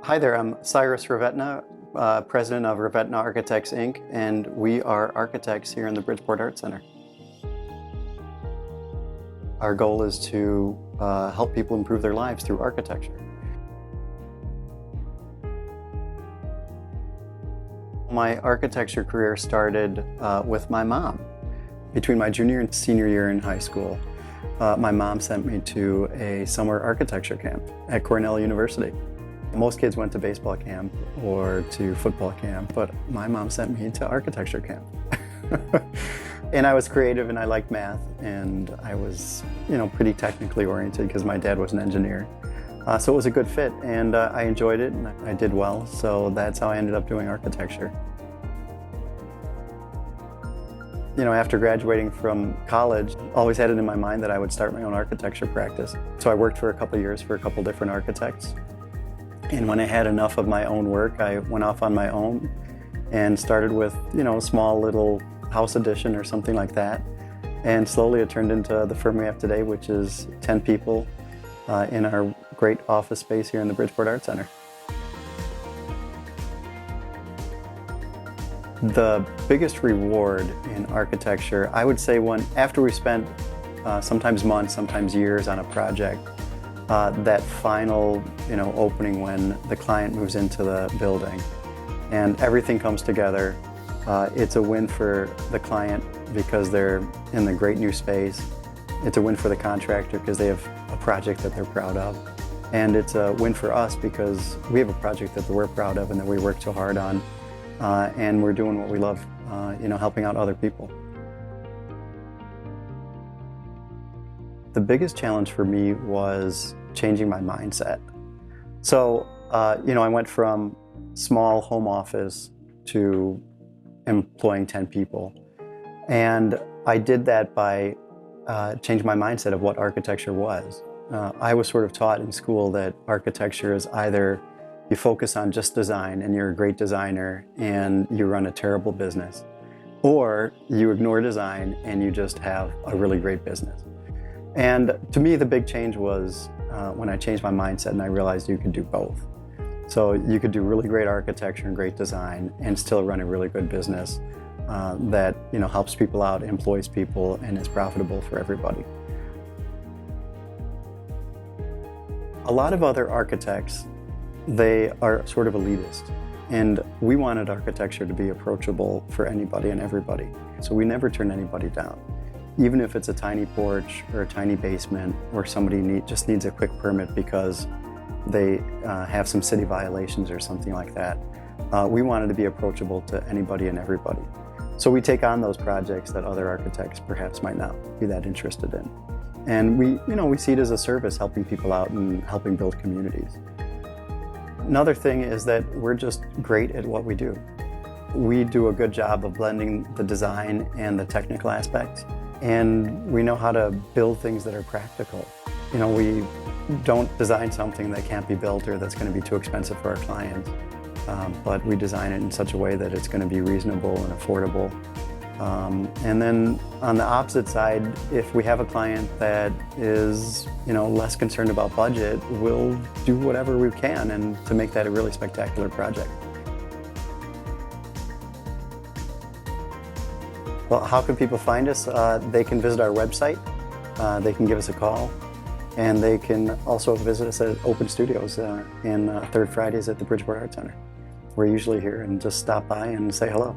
Hi there, I'm Cyrus Rivetna, president of Rivetna Architects, Inc., and we are architects here in the Bridgeport Art Center. Our goal is to help people improve their lives through architecture. My architecture career started with my mom. Between my junior and senior year in high school, my mom sent me to a summer architecture camp at Cornell University. Most kids went to baseball camp or to football camp, but my mom sent me to architecture camp. And I was creative and I liked math, and I was, pretty technically oriented because my dad was an engineer. So it was a good fit, and I enjoyed it and I did well, so that's how I ended up doing architecture. After graduating from college, always had it in my mind that I would start my own architecture practice. So I worked for a couple of years for a couple different architects. And when I had enough of my own work, I went off on my own and started with, a small little house addition or something like that. And slowly it turned into the firm we have today, which is 10 people in our great office space here in the Bridgeport Art Center. The biggest reward in architecture, I would say, after we spent sometimes months, sometimes years on a project, that final opening when the client moves into the building and everything comes together. It's a win for the client because they're in the great new space. It's a win for the contractor because they have a project that they're proud of. And it's a win for us because we have a project that we're proud of and that we worked so hard on. And we're doing what we love, helping out other people. The biggest challenge for me was changing my mindset. So, I went from small home office to employing 10 people. And I did that by changing my mindset of what architecture was. I was sort of taught in school that architecture is either you focus on just design and you're a great designer and you run a terrible business, or you ignore design and you just have a really great business. And to me, the big change was when I changed my mindset and I realized you could do both. So you could do really great architecture and great design and still run a really good business that helps people out, employs people, and is profitable for everybody. A lot of other architects, they are sort of elitist, and we wanted architecture to be approachable for anybody and everybody. So we never turn anybody down. Even if it's a tiny porch or a tiny basement or somebody just needs a quick permit because they have some city violations or something like that, we wanted to be approachable to anybody and everybody. So we take on those projects that other architects perhaps might not be that interested in. And we see it as a service, helping people out and helping build communities. Another thing is that we're just great at what we do. We do a good job of blending the design and the technical aspects, and we know how to build things that are practical. We don't design something that can't be built or that's going to be too expensive for our clients, but we design it in such a way that it's going to be reasonable and affordable. And then on the opposite side, if we have a client that is, less concerned about budget, we'll do whatever we can and to make that a really spectacular project. Well, how can people find us? They can visit our website, they can give us a call, and they can also visit us at Open Studios in third Fridays at the Bridgeport Art Center. We're usually here, and just stop by and say hello.